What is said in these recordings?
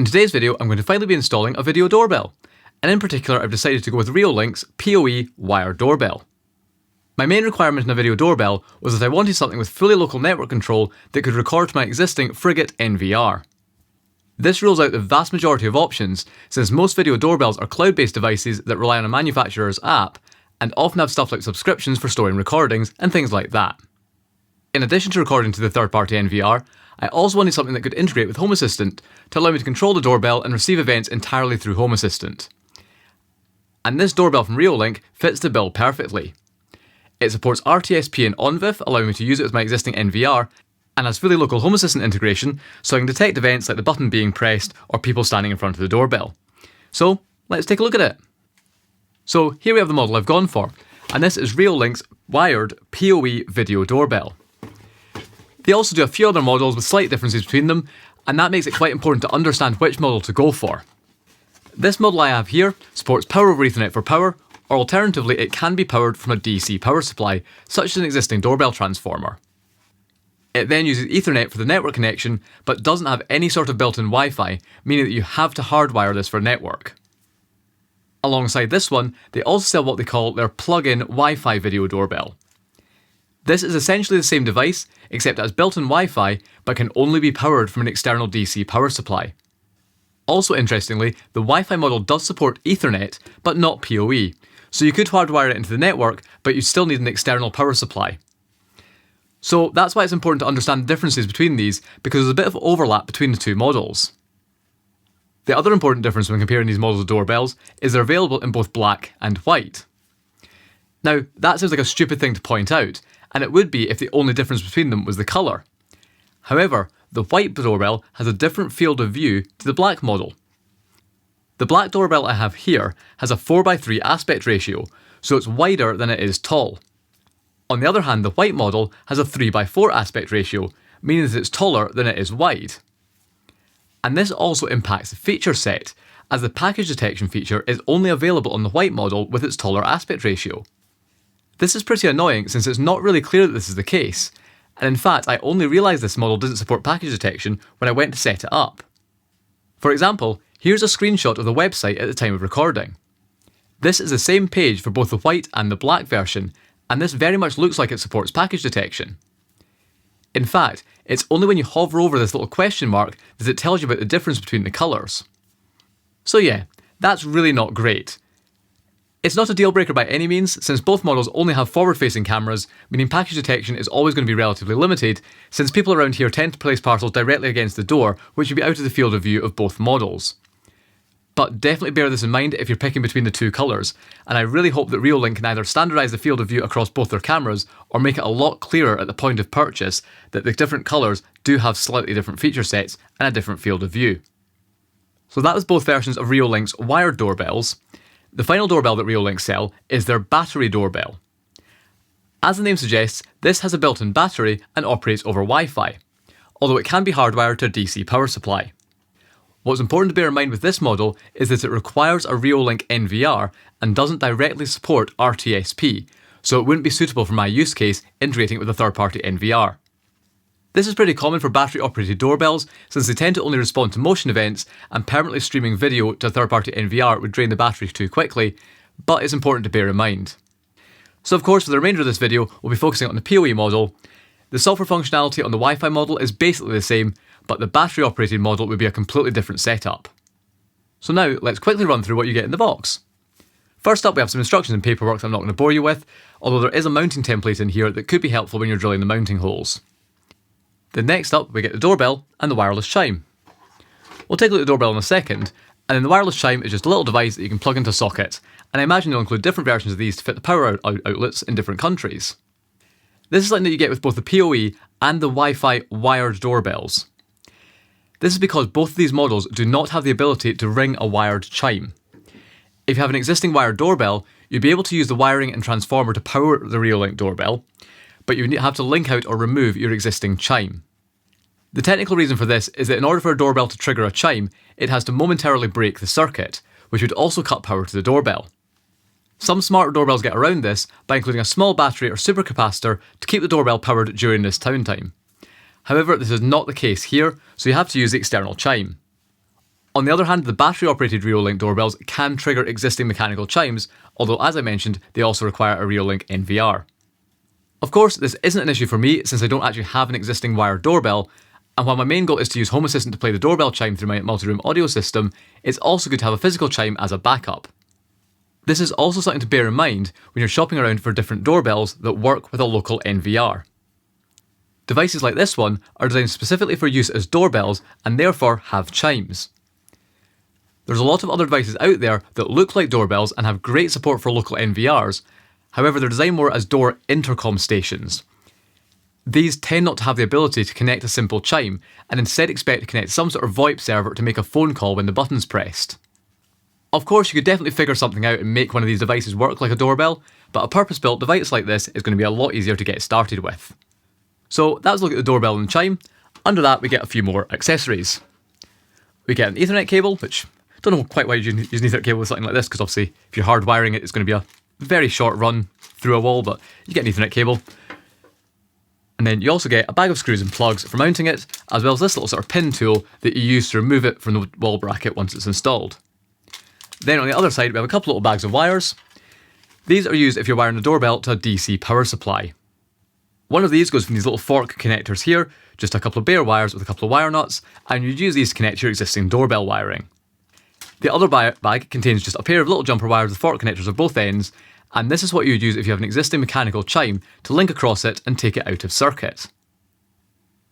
In today's video, I'm going to finally be installing a video doorbell, and in particular I've decided to go with Reolink's PoE wired doorbell. My main requirement in a video doorbell was that I wanted something with fully local network control that could record to my existing Frigate NVR. This rules out the vast majority of options, since most video doorbells are cloud-based devices that rely on a manufacturer's app, and often have stuff like subscriptions for storing recordings and things like that. In addition to recording to the third-party NVR, I also wanted something that could integrate with Home Assistant to allow me to control the doorbell and receive events entirely through Home Assistant. And this doorbell from Reolink fits the bill perfectly. It supports RTSP and ONVIF, allowing me to use it with my existing NVR, and has fully local Home Assistant integration, so I can detect events like the button being pressed or people standing in front of the doorbell. So, let's take a look at it. So, here we have the model I've gone for, and this is Reolink's wired PoE video doorbell. They also do a few other models with slight differences between them, and that makes it quite important to understand which model to go for. This model I have here supports power over Ethernet for power, or alternatively it can be powered from a DC power supply, such as an existing doorbell transformer. It then uses Ethernet for the network connection, but doesn't have any sort of built-in Wi-Fi, meaning that you have to hardwire this for network. Alongside this one, they also sell what they call their plug-in Wi-Fi video doorbell. This is essentially the same device, except it has built-in Wi-Fi, but can only be powered from an external DC power supply. Also interestingly, the Wi-Fi model does support Ethernet, but not PoE, so you could hardwire it into the network, but you still need an external power supply. So that's why it's important to understand the differences between these, because there's a bit of overlap between the two models. The other important difference when comparing these models of doorbells is they're available in both black and white. Now, that sounds like a stupid thing to point out, and it would be if the only difference between them was the colour. However, the white doorbell has a different field of view to the black model. The black doorbell I have here has a 4:3 aspect ratio, so it's wider than it is tall. On the other hand, the white model has a 3:4 aspect ratio, meaning that it's taller than it is wide. And this also impacts the feature set, as the package detection feature is only available on the white model with its taller aspect ratio. This is pretty annoying since it's not really clear that this is the case, and in fact I only realised this model didn't support package detection when I went to set it up. For example, here's a screenshot of the website at the time of recording. This is the same page for both the white and the black version, and this very much looks like it supports package detection. In fact, it's only when you hover over this little question mark that it tells you about the difference between the colours. So yeah, that's really not great. It's not a deal breaker by any means, since both models only have forward-facing cameras, meaning package detection is always going to be relatively limited, since people around here tend to place parcels directly against the door, which would be out of the field of view of both models. But definitely bear this in mind if you're picking between the two colours, and I really hope that Reolink can either standardise the field of view across both their cameras, or make it a lot clearer at the point of purchase that the different colours do have slightly different feature sets and a different field of view. So that was both versions of Reolink's wired doorbells. The final doorbell that Reolink sell is their battery doorbell. As the name suggests, this has a built-in battery and operates over Wi-Fi, although it can be hardwired to a DC power supply. What's important to bear in mind with this model is that it requires a Reolink NVR and doesn't directly support RTSP, so it wouldn't be suitable for my use case integrating it with a third-party NVR. This is pretty common for battery-operated doorbells, since they tend to only respond to motion events, and permanently streaming video to a third-party NVR would drain the battery too quickly, but it's important to bear in mind. So of course, for the remainder of this video, we'll be focusing on the PoE model. The software functionality on the Wi-Fi model is basically the same, but the battery-operated model would be a completely different setup. So now, let's quickly run through what you get in the box. First up, we have some instructions and paperwork that I'm not going to bore you with, although there is a mounting template in here that could be helpful when you're drilling the mounting holes. Then next up, we get the doorbell and the wireless chime. We'll take a look at the doorbell in a second, and then the wireless chime is just a little device that you can plug into a socket, and I imagine they'll include different versions of these to fit the power outlets in different countries. This is something that you get with both the PoE and the Wi-Fi wired doorbells. This is because both of these models do not have the ability to ring a wired chime. If you have an existing wired doorbell, you'd be able to use the wiring and transformer to power the Reolink doorbell, but you would have to link out or remove your existing chime. The technical reason for this is that in order for a doorbell to trigger a chime, it has to momentarily break the circuit, which would also cut power to the doorbell. Some smarter doorbells get around this by including a small battery or supercapacitor to keep the doorbell powered during this downtime. However, this is not the case here, so you have to use the external chime. On the other hand, the battery-operated Reolink doorbells can trigger existing mechanical chimes, although as I mentioned, they also require a Reolink NVR. Of course, this isn't an issue for me since I don't actually have an existing wired doorbell, and while my main goal is to use Home Assistant to play the doorbell chime through my multi-room audio system, it's also good to have a physical chime as a backup. This is also something to bear in mind when you're shopping around for different doorbells that work with a local NVR. Devices like this one are designed specifically for use as doorbells and therefore have chimes. There's a lot of other devices out there that look like doorbells and have great support for local NVRs, however they're designed more as door intercom stations. These tend not to have the ability to connect a simple chime and instead expect to connect some sort of VoIP server to make a phone call when the button's pressed. Of course, you could definitely figure something out and make one of these devices work like a doorbell, but a purpose-built device like this is going to be a lot easier to get started with. So that's a look at the doorbell and chime. Under that we get a few more accessories. We get an Ethernet cable, which I don't know quite why you use an Ethernet cable with something like this, because obviously if you're hardwiring it, it's going to be a very short run through a wall, but you get an Ethernet cable. And then you also get a bag of screws and plugs for mounting it, as well as this little sort of pin tool that you use to remove it from the wall bracket once it's installed. Then on the other side we have a couple little bags of wires. These are used if you're wiring a doorbell to a DC power supply. One of these goes from these little fork connectors here, just a couple of bare wires with a couple of wire nuts, and you'd use these to connect your existing doorbell wiring. The other bag contains just a pair of little jumper wires with fork connectors at both ends, and this is what you would use if you have an existing mechanical chime to link across it and take it out of circuit.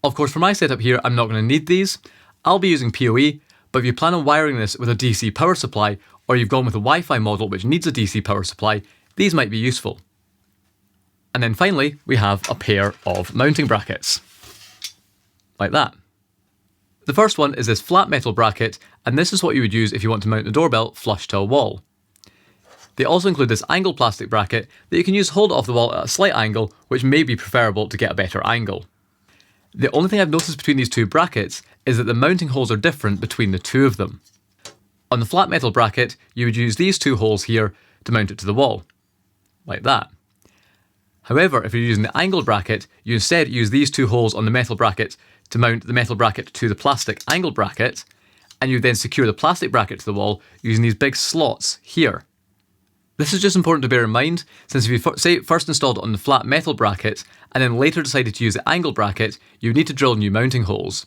Of course, for my setup here, I'm not going to need these. I'll be using PoE, but if you plan on wiring this with a DC power supply, or you've gone with a Wi-Fi model which needs a DC power supply, these might be useful. And then finally, we have a pair of mounting brackets. Like that. The first one is this flat metal bracket, and this is what you would use if you want to mount the doorbell flush to a wall. They also include this angled plastic bracket that you can use to hold it off the wall at a slight angle, which may be preferable to get a better angle. The only thing I've noticed between these two brackets is that the mounting holes are different between the two of them. On the flat metal bracket, you would use these two holes here to mount it to the wall. Like that. However, if you're using the angled bracket, you instead use these two holes on the metal bracket to mount the metal bracket to the plastic angled bracket, and you then secure the plastic bracket to the wall using these big slots here. This is just important to bear in mind, since if you first installed it on the flat metal bracket, and then later decided to use the angled bracket, you would need to drill new mounting holes.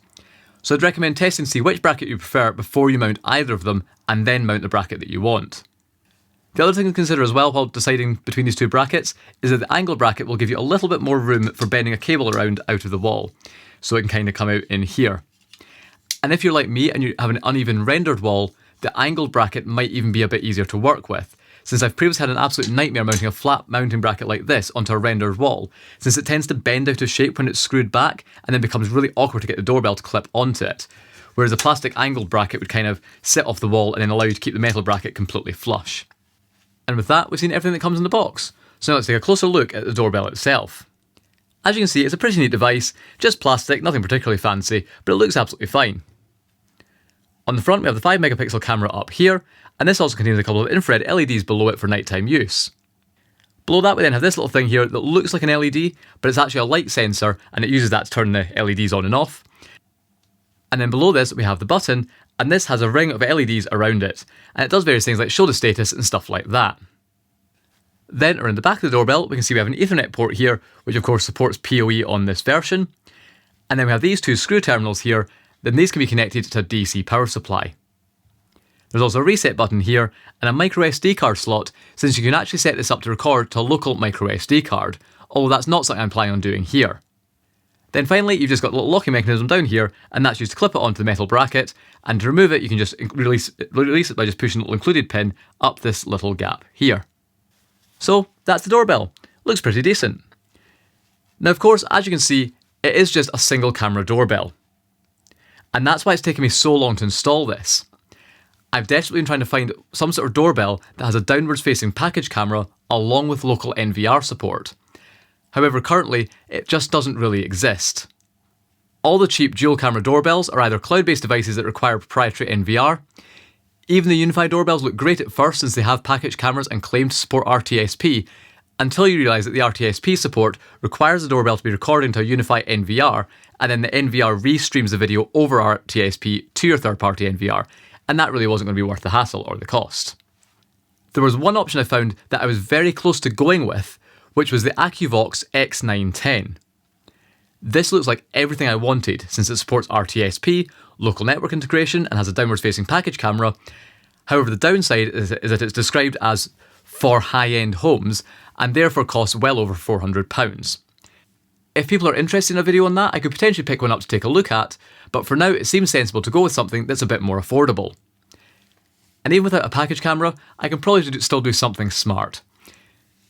So I'd recommend testing to see which bracket you prefer before you mount either of them, and then mount the bracket that you want. The other thing to consider as well while deciding between these two brackets is that the angled bracket will give you a little bit more room for bending a cable around out of the wall, so it can kind of come out in here. And if you're like me and you have an uneven rendered wall, the angled bracket might even be a bit easier to work with, since I've previously had an absolute nightmare mounting a flat mounting bracket like this onto a rendered wall, since it tends to bend out of shape when it's screwed back and then becomes really awkward to get the doorbell to clip onto it, whereas a plastic angled bracket would kind of sit off the wall and then allow you to keep the metal bracket completely flush. And with that, we've seen everything that comes in the box, so now let's take a closer look at the doorbell itself. As you can see, it's a pretty neat device, just plastic, nothing particularly fancy, but it looks absolutely fine. On the front we have the 5 megapixel camera up here, and this also contains a couple of infrared LEDs below it for nighttime use. Below that we then have this little thing here that looks like an LED, but it's actually a light sensor, and it uses that to turn the LEDs on and off. And then below this we have the button, and this has a ring of LEDs around it, and it does various things like show the status and stuff like that. Then around the back of the doorbell we can see we have an Ethernet port here, which of course supports PoE on this version. And then we have these two screw terminals here, then these can be connected to a DC power supply. There's also a reset button here, and a micro SD card slot, since you can actually set this up to record to a local micro SD card, although that's not something I'm planning on doing here. Then finally you've just got a little locking mechanism down here, and that's used to clip it onto the metal bracket, and to remove it you can just release it by just pushing the little included pin up this little gap here. So that's the doorbell. Looks pretty decent. Now of course, as you can see, it is just a single camera doorbell. And that's why it's taken me so long to install this. I've desperately been trying to find some sort of doorbell that has a downwards facing package camera along with local NVR support. However, currently it just doesn't really exist. All the cheap dual camera doorbells are either cloud-based devices that require proprietary NVR. Even the unified doorbells look great at first since they have package cameras and claim to support RTSP, until you realise that the RTSP support requires the doorbell to be recording to a unified NVR, and then the NVR restreams the video over RTSP to your third-party NVR, and that really wasn't going to be worth the hassle or the cost. There was one option I found that I was very close to going with, which was the AccuVox X910. This looks like everything I wanted since it supports RTSP, local network integration, and has a downwards facing package camera. However, the downside is that it's described as for high-end homes and therefore costs well over £400. If people are interested in a video on that, I could potentially pick one up to take a look at, but for now it seems sensible to go with something that's a bit more affordable. And even without a package camera, I can probably still do something smart.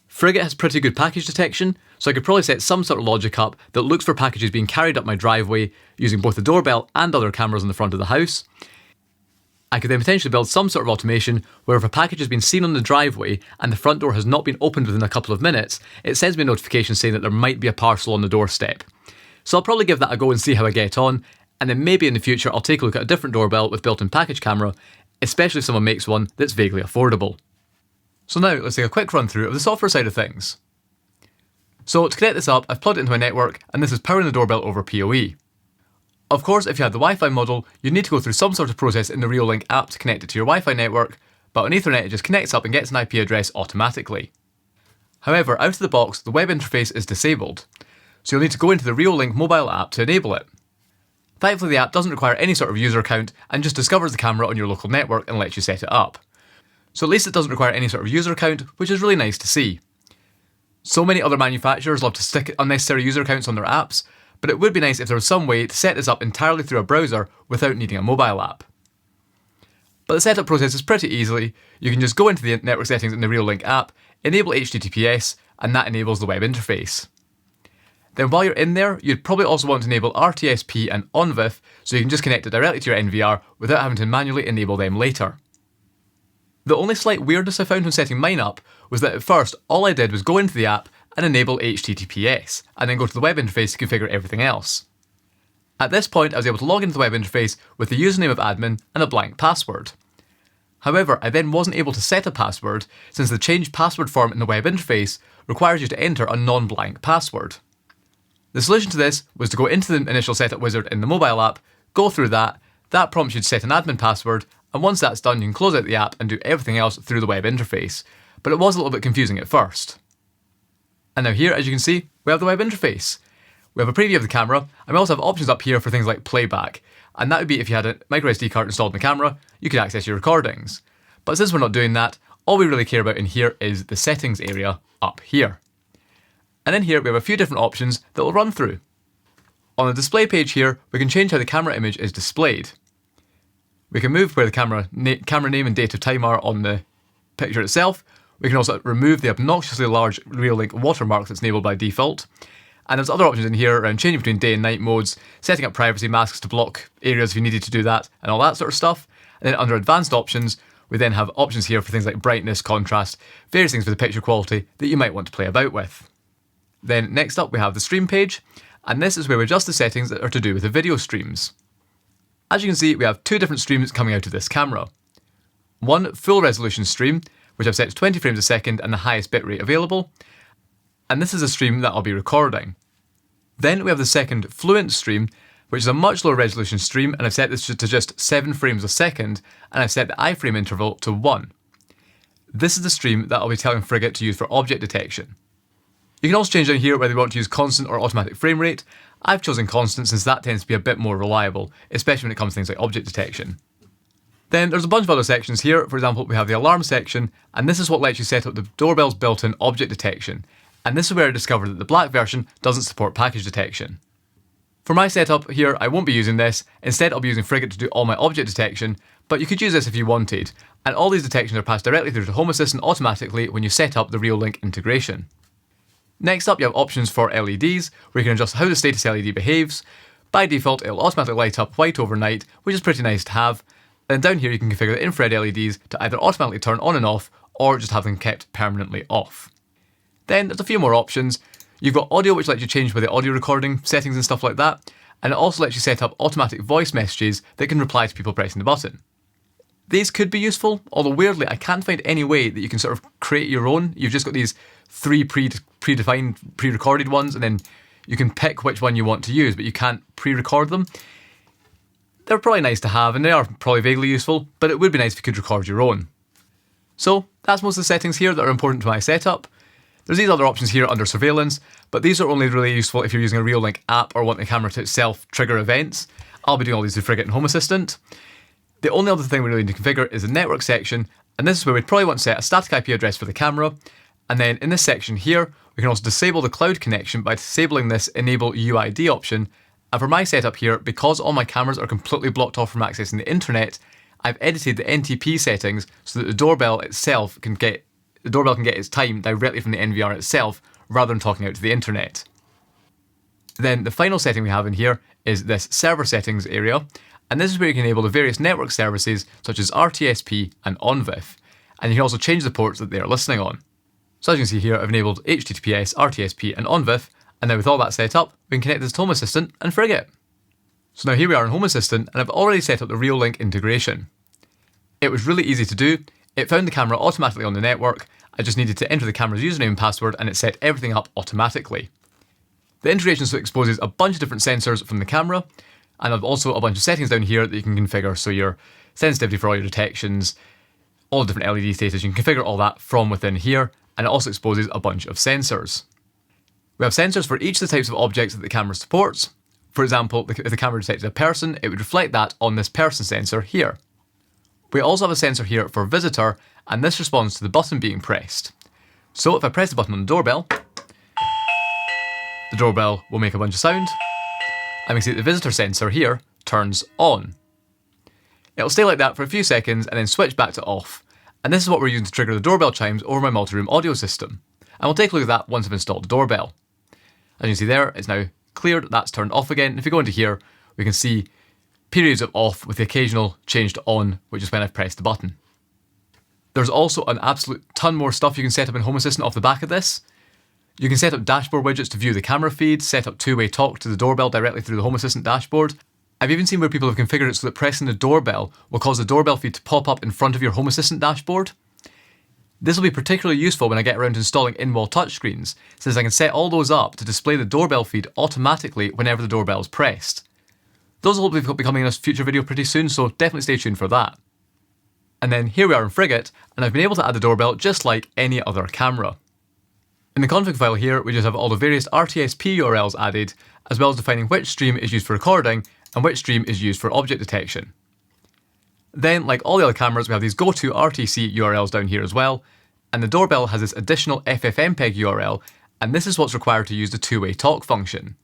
Frigate has pretty good package detection, so I could probably set some sort of logic up that looks for packages being carried up my driveway using both the doorbell and other cameras on the front of the house. I could then potentially build some sort of automation where if a package has been seen on the driveway and the front door has not been opened within a couple of minutes, it sends me a notification saying that there might be a parcel on the doorstep. So I'll probably give that a go and see how I get on, and then maybe in the future I'll take a look at a different doorbell with built-in package camera, especially if someone makes one that's vaguely affordable. So now let's take a quick run through of the software side of things. So to connect this up, I've plugged it into my network, and this is powering the doorbell over PoE. Of course, if you had the Wi-Fi model, you'd need to go through some sort of process in the Reolink app to connect it to your Wi-Fi network, but on Ethernet it just connects up and gets an IP address automatically. However, out of the box, the web interface is disabled, so you'll need to go into the Reolink mobile app to enable it. Thankfully, the app doesn't require any sort of user account and just discovers the camera on your local network and lets you set it up. So at least it doesn't require any sort of user account, which is really nice to see. So many other manufacturers love to stick unnecessary user accounts on their apps, but it would be nice if there was some way to set this up entirely through a browser without needing a mobile app. But the setup process is pretty easy. You can just go into the network settings in the Reolink app, enable HTTPS, and that enables the web interface. Then while you're in there, you'd probably also want to enable RTSP and ONVIF so you can just connect it directly to your NVR without having to manually enable them later. The only slight weirdness I found when setting mine up was that at first all I did was go into the app and enable HTTPS, and then go to the web interface to configure everything else. At this point I was able to log into the web interface with the username of admin and a blank password. However, I then wasn't able to set a password since the change password form in the web interface requires you to enter a non-blank password. The solution to this was to go into the initial setup wizard in the mobile app, go through that prompts you to set an admin password, and once that's done you can close out the app and do everything else through the web interface, but it was a little bit confusing at first. And now here, as you can see, we have the web interface. We have a preview of the camera, and we also have options up here for things like playback, and that would be if you had a microSD card installed in the camera, you could access your recordings. But since we're not doing that, all we really care about in here is the settings area up here. And in here we have a few different options that we'll run through. On the display page here, we can change how the camera image is displayed. We can move where the camera name and date of time are on the picture itself. We can also remove the obnoxiously large Reolink watermark that's enabled by default. And there's other options in here around changing between day and night modes, setting up privacy masks to block areas if you needed to do that, and all that sort of stuff. And then under advanced options, we then have options here for things like brightness, contrast, various things for the picture quality that you might want to play about with. Then next up we have the stream page, and this is where we adjust the settings that are to do with the video streams. As you can see, we have two different streams coming out of this camera. One full resolution stream, which I've set to 20 frames a second and the highest bitrate available, and this is a stream that I'll be recording. Then we have the second fluent stream, which is a much lower resolution stream, and I've set this to just 7 frames a second, and I've set the iframe interval to 1. This is the stream that I'll be telling Frigate to use for object detection. You can also change down here whether you want to use constant or automatic frame rate. I've chosen constant since that tends to be a bit more reliable, especially when it comes to things like object detection. Then there's a bunch of other sections here. For example, we have the alarm section, and this is what lets you set up the doorbell's built-in object detection. And this is where I discovered that the black version doesn't support package detection. For my setup here, I won't be using this. Instead, I'll be using Frigate to do all my object detection, but you could use this if you wanted. And all these detections are passed directly through to Home Assistant automatically when you set up the Reolink integration. Next up, you have options for LEDs, where you can adjust how the status LED behaves. By default, it'll automatically light up white overnight, which is pretty nice to have. And down here you can configure the infrared LEDs to either automatically turn on and off, or just have them kept permanently off. Then there's a few more options. You've got audio, which lets you change with the audio recording settings and stuff like that, and it also lets you set up automatic voice messages that can reply to people pressing the button. These could be useful, although weirdly I can't find any way that you can sort of create your own. You've just got these 3 predefined, pre-recorded ones, and then you can pick which one you want to use, but you can't pre-record them. They're probably nice to have and they are probably vaguely useful, but it would be nice if you could record your own. So that's most of the settings here that are important to my setup. There's these other options here under surveillance, but these are only really useful if you're using a Reolink app or want the camera to itself trigger events. I'll be doing all these through Frigate and Home Assistant. The only other thing we really need to configure is the network section, and this is where we'd probably want to set a static IP address for the camera. And then in this section here, we can also disable the cloud connection by disabling this enable UID option. And for my setup here, because all my cameras are completely blocked off from accessing the internet, I've edited the NTP settings so that the doorbell itself can get its time directly from the NVR itself rather than talking out to the internet. Then the final setting we have in here is this server settings area, and this is where you can enable the various network services such as RTSP and ONVIF, and you can also change the ports that they are listening on. So as you can see here, I've enabled HTTPS, RTSP and ONVIF, and now with all that set up, we can connect this to Home Assistant and Frigate. So now here we are in Home Assistant, and I've already set up the Reolink integration. It was really easy to do. It found the camera automatically on the network. I just needed to enter the camera's username and password, and it set everything up automatically. The integration so exposes a bunch of different sensors from the camera, and I've also a bunch of settings down here that you can configure, so your sensitivity for all your detections, all the different LED status, you can configure all that from within here, and it also exposes a bunch of sensors. We have sensors for each of the types of objects that the camera supports. For example, if the camera detected a person, it would reflect that on this person sensor here. We also have a sensor here for visitor, and this responds to the button being pressed. So if I press the button on the doorbell will make a bunch of sound, and we can see that the visitor sensor here turns on. It'll stay like that for a few seconds and then switch back to off. And this is what we're using to trigger the doorbell chimes over my multi-room audio system. And we'll take a look at that once I've installed the doorbell. As you can see there, it's now cleared, that's turned off again. And if we go into here, we can see periods of off with the occasional change to on, which is when I've pressed the button. There's also an absolute ton more stuff you can set up in Home Assistant off the back of this. You can set up dashboard widgets to view the camera feed, set up two-way talk to the doorbell directly through the Home Assistant dashboard. I've even seen where people have configured it so that pressing the doorbell will cause the doorbell feed to pop up in front of your Home Assistant dashboard. This will be particularly useful when I get around to installing in-wall touchscreens, since I can set all those up to display the doorbell feed automatically whenever the doorbell is pressed. Those will hopefully be coming in a future video pretty soon, so definitely stay tuned for that. And then here we are in Frigate, and I've been able to add the doorbell just like any other camera. In the config file here, we just have all the various RTSP URLs added, as well as defining which stream is used for recording and which stream is used for object detection. Then, like all the other cameras, we have these go-to RTC URLs down here as well, and the doorbell has this additional FFmpeg URL, and this is what's required to use the two-way talk function.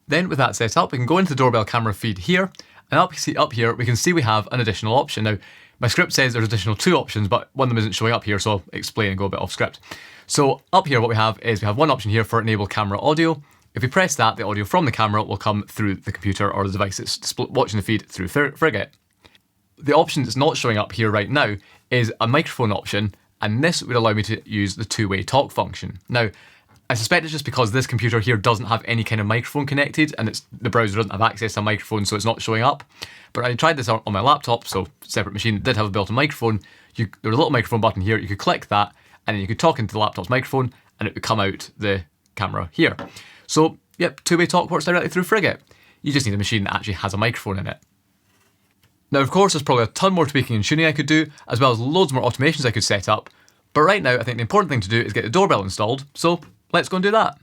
Then with that set up, we can go into the doorbell camera feed here, and up here we can see we have an additional option. Now, my script says there's additional two options, but one of them isn't showing up here, so I'll explain and go a bit off script. So up here what we have is we have one option here for enable camera audio. If we press that, the audio from the camera will come through the computer or the device that's watching the feed through Frigate. The option that's not showing up here right now is a microphone option, and this would allow me to use the two-way talk function. Now, I suspect it's just because this computer here doesn't have any kind of microphone connected, and the browser doesn't have access to a microphone, so it's not showing up. But I tried this on my laptop, so separate machine that did have a built-in microphone. There was a little microphone button here, you could click that, and then you could talk into the laptop's microphone, and it would come out the camera here. So, yep, two-way talk works directly through Frigate. You just need a machine that actually has a microphone in it. Now, of course, there's probably a ton more tweaking and tuning I could do, as well as loads more automations I could set up. But right now, I think the important thing to do is get the doorbell installed, so let's go and do that.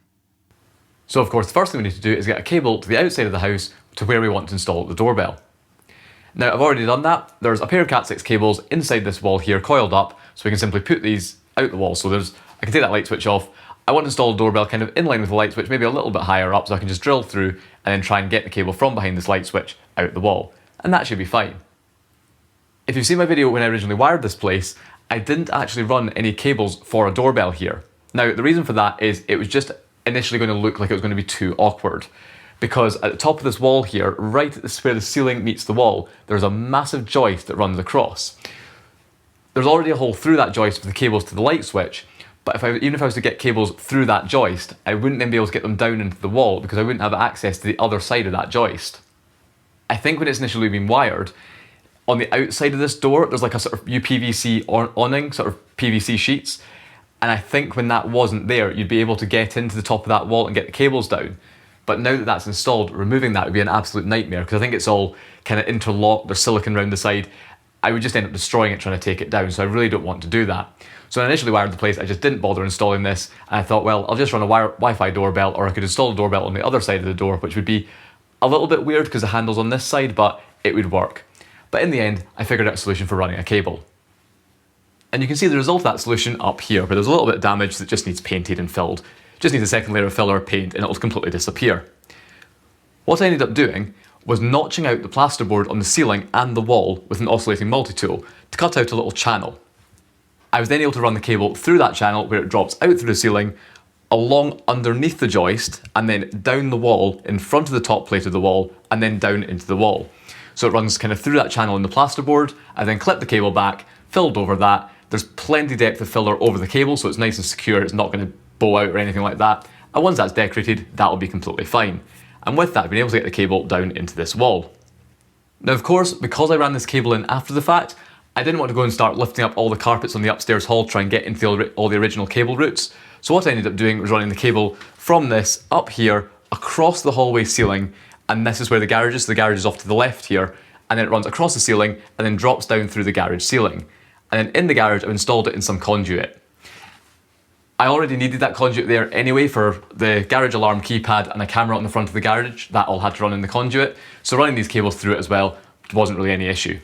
So, of course, the first thing we need to do is get a cable to the outside of the house to where we want to install the doorbell. Now, I've already done that. There's a pair of Cat6 cables inside this wall here coiled up, so we can simply put these out the wall. So I can take that light switch off. I want to install a doorbell kind of in line with the light switch, maybe a little bit higher up, so I can just drill through and then try and get the cable from behind this light switch out the wall. And that should be fine. If you've seen my video when I originally wired this place, I didn't actually run any cables for a doorbell here. Now, the reason for that is it was just initially going to look like it was going to be too awkward. Because at the top of this wall here, right at where the ceiling meets the wall, there's a massive joist that runs across. There's already a hole through that joist for the cables to the light switch, but even if I was to get cables through that joist, I wouldn't then be able to get them down into the wall because I wouldn't have access to the other side of that joist. I think when it's initially been wired, on the outside of this door, there's like a sort of UPVC awning, sort of PVC sheets, and I think when that wasn't there, you'd be able to get into the top of that wall and get the cables down. But now that that's installed, removing that would be an absolute nightmare because I think it's all kind of interlocked, there's silicon around the side. I would just end up destroying it trying to take it down, so I really don't want to do that. So when I initially wired the place, I just didn't bother installing this, and I thought, well, I'll just run a Wi-Fi doorbell, or I could install a doorbell on the other side of the door, which would be a little bit weird because the handle's on this side, but it would work. But in the end, I figured out a solution for running a cable. And you can see the result of that solution up here, where there's a little bit of damage that just needs painted and filled. Just needs a second layer of filler or paint and it'll completely disappear. What I ended up doing was notching out the plasterboard on the ceiling and the wall with an oscillating multi-tool to cut out a little channel. I was then able to run the cable through that channel where it drops out through the ceiling, along underneath the joist, and then down the wall in front of the top plate of the wall, and then down into the wall. So it runs kind of through that channel in the plasterboard. I then clip the cable back, filled over that. There's plenty depth of filler over the cable, so it's nice and secure, it's not going to bow out or anything like that. And once that's decorated, that'll be completely fine. And with that, I've been able to get the cable down into this wall. Now of course, because I ran this cable in after the fact, I didn't want to go and start lifting up all the carpets on the upstairs hall to try and get into all the original cable routes. So what I ended up doing was running the cable from this up here, across the hallway ceiling, and this is where the garage is. So the garage is off to the left here, and then it runs across the ceiling and then drops down through the garage ceiling. And then in the garage, I've installed it in some conduit. I already needed that conduit there anyway for the garage alarm keypad and a camera on the front of the garage. That all had to run in the conduit. So running these cables through it as well wasn't really any issue.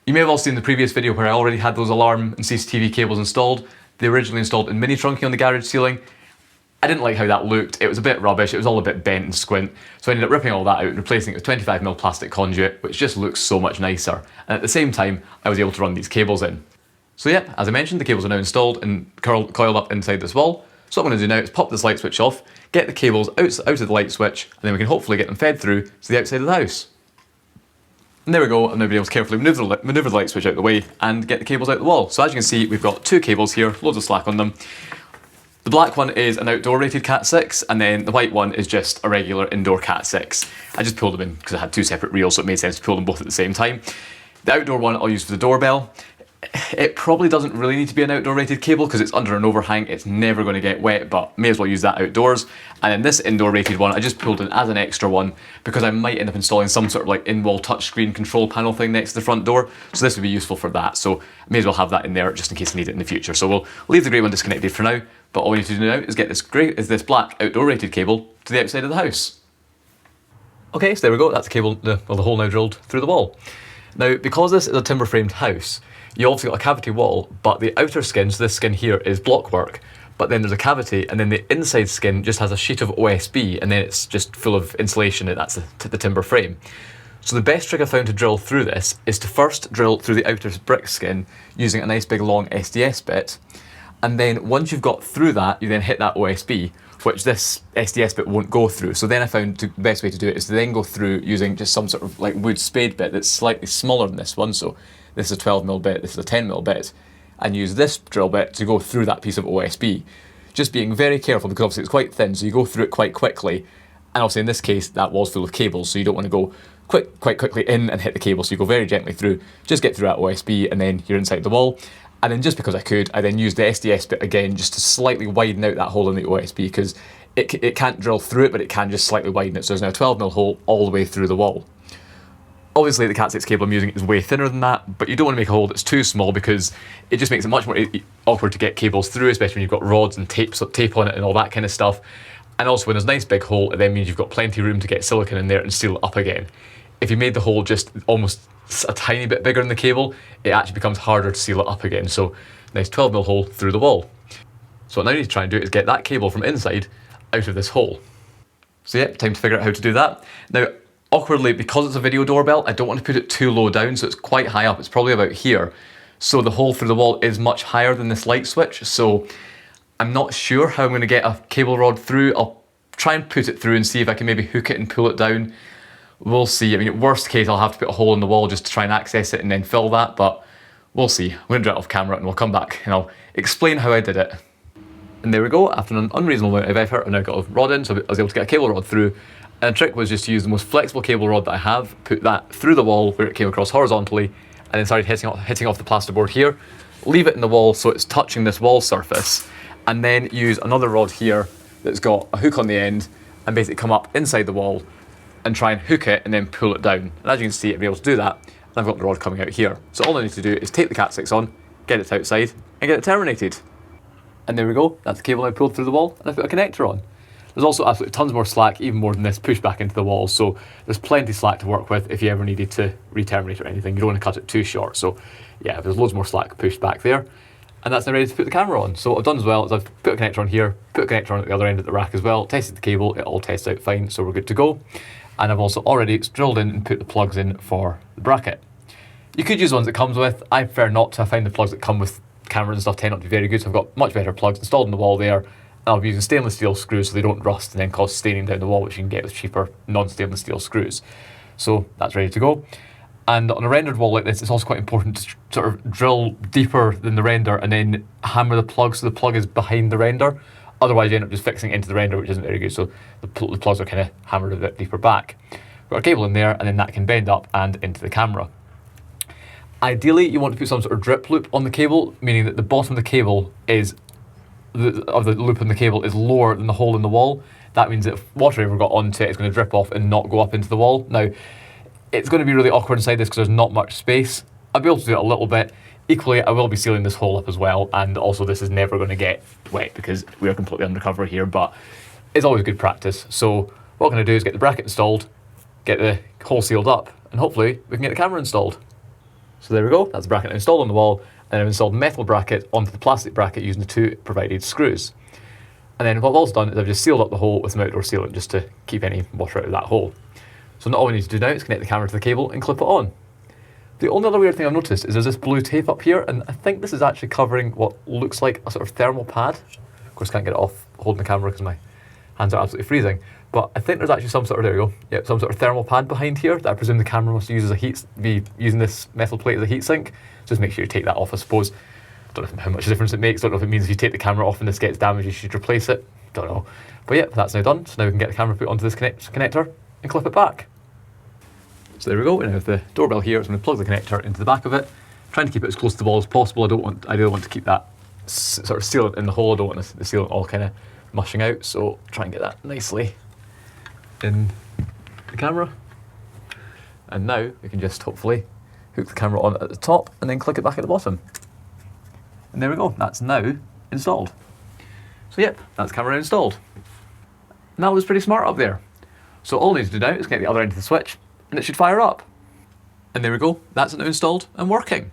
You may have all seen the previous video where I already had those alarm and CCTV cables installed. They were originally installed in mini trunking on the garage ceiling. I didn't like how that looked. It was a bit rubbish. It was all a bit bent and squint. So I ended up ripping all that out and replacing it with 25mm plastic conduit, which just looks so much nicer. And at the same time, I was able to run these cables in. So yeah, as I mentioned, the cables are now installed and coiled up inside this wall. So what I'm going to do now is pop this light switch off, get the cables out of the light switch, and then we can hopefully get them fed through to the outside of the house. And there we go, I've now been able to carefully manoeuvre the light switch out of the way and get the cables out the wall. So as you can see, we've got two cables here, loads of slack on them. The black one is an outdoor rated Cat 6, and then the white one is just a regular indoor Cat 6. I just pulled them in because I had two separate reels, so it made sense to pull them both at the same time. The outdoor one I'll use for the doorbell. It probably doesn't really need to be an outdoor rated cable because it's under an overhang, it's never going to get wet, but may as well use that outdoors. And then this indoor rated one I just pulled in as an extra one because I might end up installing some sort of like in-wall touchscreen control panel thing next to the front door, so this would be useful for that, so I may as well have that in there just in case I need it in the future. So we'll leave the grey one disconnected for now, but all we need to do now is get this black outdoor rated cable to the outside of the house. Okay, so there we go, that's the cable, the hole now drilled through the wall. Now, because this is a timber framed house, you obviously got a cavity wall, but the outer skin, so this skin here, is blockwork. But then there's a cavity, and then the inside skin just has a sheet of OSB, and then it's just full of insulation, and that's the timber frame. So the best trick I found to drill through this is to first drill through the outer brick skin using a nice big long SDS bit, and then once you've got through that, you then hit that OSB, which this SDS bit won't go through. So then I found the best way to do it is to then go through using just some sort of like wood spade bit that's slightly smaller than this one. So this is a 12mm bit, this is a 10mm bit, and use this drill bit to go through that piece of OSB. Just being very careful because obviously it's quite thin, so you go through it quite quickly. And obviously in this case, that wall's full of cables, so you don't want to go quite quickly in and hit the cable, so you go very gently through, just get through that OSB, and then you're inside the wall. And then just because I could, I then used the SDS bit again just to slightly widen out that hole in the OSB, because it can't drill through it, but it can just slightly widen it. So there's now a 12mm hole all the way through the wall. Obviously the Cat 6 cable I'm using is way thinner than that, but you don't want to make a hole that's too small because it just makes it much more awkward to get cables through, especially when you've got rods and tape on it and all that kind of stuff. And also when there's a nice big hole, it then means you've got plenty of room to get silicone in there and seal it up again. If you made the hole just almost a tiny bit bigger than the cable, it actually becomes harder to seal it up again. So nice 12mm hole through the wall. So what I now need to try and do is get that cable from inside out of this hole. So yeah, time to figure out how to do that. Now, awkwardly, because it's a video doorbell, I don't want to put it too low down, so it's quite high up. It's probably about here. So the hole through the wall is much higher than this light switch, so I'm not sure how I'm going to get a cable rod through. I'll try and put it through and see if I can maybe hook it and pull it down. We'll see. I mean, worst case, I'll have to put a hole in the wall just to try and access it and then fill that, but we'll see. I'm going to do it off camera and we'll come back and I'll explain how I did it. And there we go. After an unreasonable amount of effort, I've now got a rod in, so I was able to get a cable rod through. And the trick was just to use the most flexible cable rod that I have, put that through the wall where it came across horizontally, and then started hitting off the plasterboard here, leave it in the wall so it's touching this wall surface, and then use another rod here that's got a hook on the end, and basically come up inside the wall and try and hook it and then pull it down. And as you can see, I'll be able to do that, and I've got the rod coming out here. So all I need to do is take the Cat6 on, get it outside, and get it terminated. And there we go, that's the cable I pulled through the wall, and I've got a connector on. There's also absolutely tons more slack, even more than this, pushed back into the wall, so there's plenty of slack to work with if you ever needed to re-terminate or anything. You don't want to cut it too short, so yeah, there's loads more slack pushed back there. And that's now ready to put the camera on. So what I've done as well is I've put a connector on here, put a connector on at the other end of the rack as well, tested the cable, it all tests out fine, so we're good to go. And I've also already drilled in and put the plugs in for the bracket. You could use the ones it comes with. I prefer not to. I find the plugs that come with cameras and stuff tend not to be very good, so I've got much better plugs installed in the wall there. And I'll be using stainless steel screws so they don't rust and then cause staining down the wall, which you can get with cheaper non-stainless steel screws. So that's ready to go. And on a rendered wall like this, it's also quite important to sort of drill deeper than the render and then hammer the plug so the plug is behind the render. Otherwise you end up just fixing it into the render, which isn't very good, so the plugs are kind of hammered a bit deeper back. We've got a cable in there, and then that can bend up and into the camera. Ideally, you want to put some sort of drip loop on the cable, meaning that the bottom of the cable is, of the loop in the cable is lower than the hole in the wall. That means that if water ever got onto it, it's going to drip off and not go up into the wall. Now, it's going to be really awkward inside this because there's not much space. I'll be able to do it a little bit. Equally, I will be sealing this hole up as well, and also this is never going to get wet because we are completely undercover here, but it's always good practice. So what I'm going to do is get the bracket installed, get the hole sealed up, and hopefully we can get the camera installed. So there we go, that's the bracket installed on the wall, and I've installed metal bracket onto the plastic bracket using the two provided screws. And then what I've also done is I've just sealed up the hole with some outdoor sealant just to keep any water out of that hole. So now all we need to do now is connect the camera to the cable and clip it on. The only other weird thing I've noticed is there's this blue tape up here, and I think this is actually covering what looks like a sort of thermal pad. Of course, can't get it off holding the camera because my hands are absolutely freezing. But I think there's actually some sort of, there we go, yep, some sort of thermal pad behind here that I presume the camera must use as a be using this metal plate as a heatsink. Just make sure you take that off, I suppose. Don't know how much difference it makes. Don't know if it means if you take the camera off and this gets damaged, you should replace it. Don't know. But yeah, that's now done. So now we can get the camera put onto this connector and clip it back. So there we go, and now with the doorbell here, I'm going to plug the connector into the back of it, trying to keep it as close to the wall as possible. I really want to keep that sort of sealant in the hole. I don't want the sealant all kind of mushing out, so try and get that nicely in the camera. And now we can just hopefully hook the camera on at the top and then click it back at the bottom. And there we go, that's now installed. So yep, that's the camera installed. And that was pretty smart up there. So all I need to do now is get the other end of the switch, and it should fire up. And there we go, that's it now installed and working.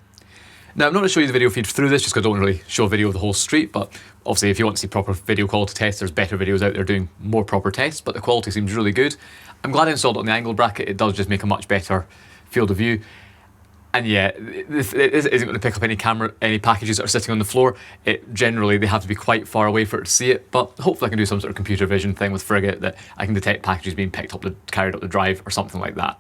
Now I'm not going to show you the video feed through this just because I don't really show a video of the whole street, but obviously if you want to see proper video quality tests, there's better videos out there doing more proper tests, but the quality seems really good. I'm glad I installed it on the angle bracket, it does just make a much better field of view. And yeah, it isn't going to pick up any packages that are sitting on the floor. Generally, they have to be quite far away for it to see it, but hopefully I can do some sort of computer vision thing with Frigate that I can detect packages being carried up the drive or something like that.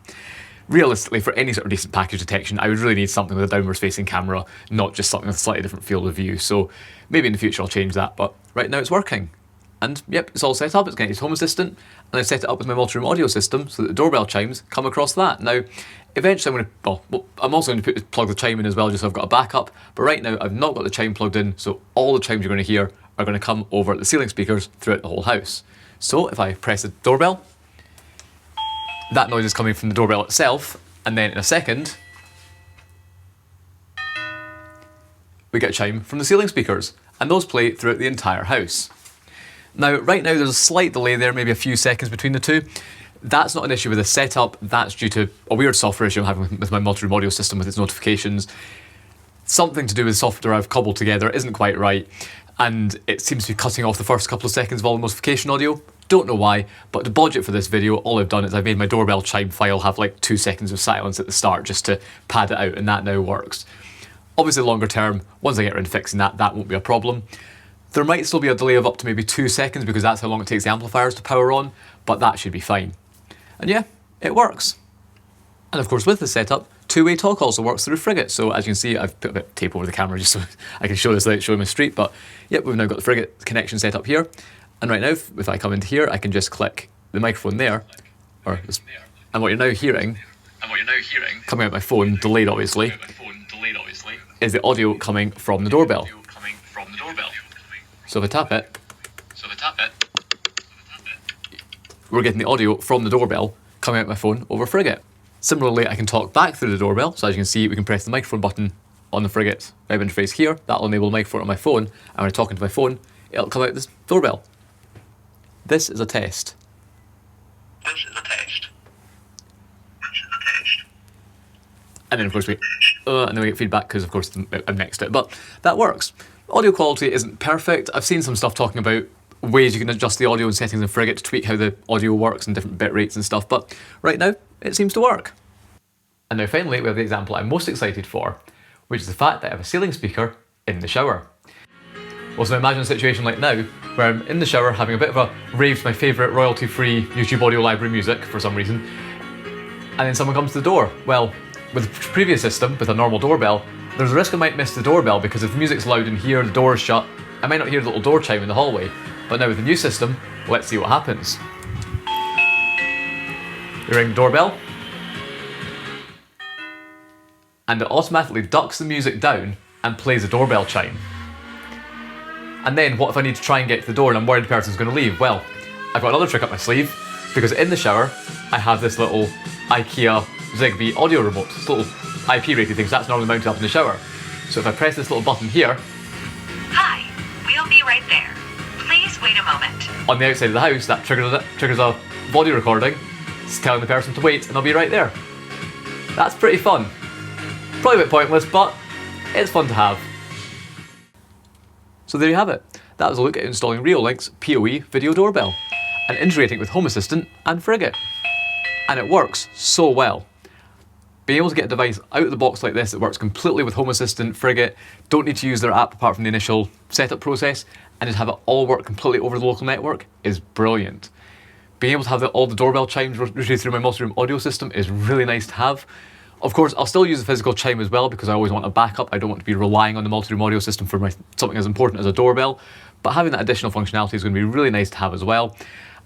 Realistically, for any sort of decent package detection, I would really need something with a downwards facing camera, not just something with a slightly different field of view. So maybe in the future I'll change that, but right now it's working. And yep, it's all set up, it's connected to Home Assistant, and I've set it up with my multi-room audio system so that the doorbell chimes come across that. Now, eventually I'm also going to plug the chime in as well, just so I've got a backup, but right now I've not got the chime plugged in, so all the chimes you're going to hear are going to come over the ceiling speakers throughout the whole house. So if I press the doorbell, that noise is coming from the doorbell itself, and then in a second, we get a chime from the ceiling speakers, and those play throughout the entire house. Now, right now there's a slight delay there, maybe a few seconds between the two. That's not an issue with the setup, that's due to a weird software issue I'm having with my multi-room audio system with its notifications. Something to do with software I've cobbled together isn't quite right, and it seems to be cutting off the first couple of seconds of all the notification audio. Don't know why, but to bodge it for this video, all I've done is I've made my doorbell chime file have like 2 seconds of silence at the start just to pad it out, and that now works. Obviously longer term, once I get around to fixing that, that won't be a problem. There might still be a delay of up to maybe 2 seconds because that's how long it takes the amplifiers to power on, but that should be fine. And yeah, it works. And of course with the setup, two-way talk also works through Frigate. So as you can see, I've put a bit of tape over the camera just so I can show this without showing my street, but yep, we've now got the Frigate connection set up here. And right now, if I come into here, I can just click the microphone there, and what you're now hearing, coming out my phone, delayed obviously, is the audio coming from the doorbell. So if I tap it, we're getting the audio from the doorbell coming out my phone over Frigate. Similarly, I can talk back through the doorbell, so as you can see, we can press the microphone button on the Frigate web interface here. That'll enable the microphone on my phone, and when I talk into my phone, it'll come out this doorbell. This is a test. This is a test. And then of course and then we get feedback because of course I've mixed it, but that works. Audio quality isn't perfect. I've seen some stuff talking about ways you can adjust the audio and settings in Frigate to tweak how the audio works and different bit rates and stuff, but right now it seems to work. And now finally we have the example I'm most excited for, which is the fact that I have a ceiling speaker in the shower. Well, so imagine a situation like now, where I'm in the shower having a bit of a rave to my favourite royalty-free YouTube audio library music for some reason, and then someone comes to the door. Well, with the previous system, with a normal doorbell, there's a risk I might miss the doorbell because if the music's loud in here, the door is shut, I might not hear the little door chime in the hallway. But now with the new system, let's see what happens. You ring the doorbell, and it automatically ducks the music down and plays a doorbell chime. And then what if I need to try and get to the door and I'm worried the person's going to leave? Well, I've got another trick up my sleeve, because in the shower I have this little IKEA Zigbee audio remote, this little IP rated thing, so that's normally mounted up in the shower. So if I press this little button here, Hi, we'll be right there. Please wait a moment. on the outside of the house, that triggers a audio recording, it's telling the person to wait and I'll be right there. That's pretty fun. Probably a bit pointless, but it's fun to have. So there you have it. That was a look at installing Reolink's PoE video doorbell and integrating with Home Assistant and Frigate. And it works so well. Being able to get a device out of the box like this that works completely with Home Assistant, Frigate, don't need to use their app apart from the initial setup process, and just have it all work completely over the local network is brilliant. Being able to have all the doorbell chimes routed through my multi-room audio system is really nice to have. Of course, I'll still use the physical chime as well because I always want a backup. I don't want to be relying on the multi-room audio system for something as important as a doorbell, but having that additional functionality is going to be really nice to have as well.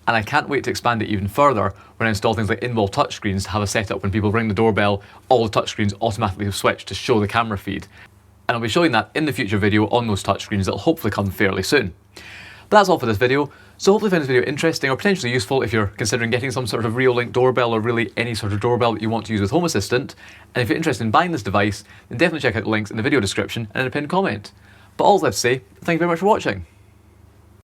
And I can't wait to expand it even further when I install things like in-wall touchscreens to have a setup when people ring the doorbell, all the touchscreens automatically switch to show the camera feed. And I'll be showing that in the future video on those touchscreens that'll hopefully come fairly soon. But that's all for this video, so hopefully you find this video interesting or potentially useful if you're considering getting some sort of Reolink doorbell or really any sort of doorbell that you want to use with Home Assistant. And if you're interested in buying this device, then definitely check out the links in the video description and in a pinned comment. But all left to say, thank you very much for watching.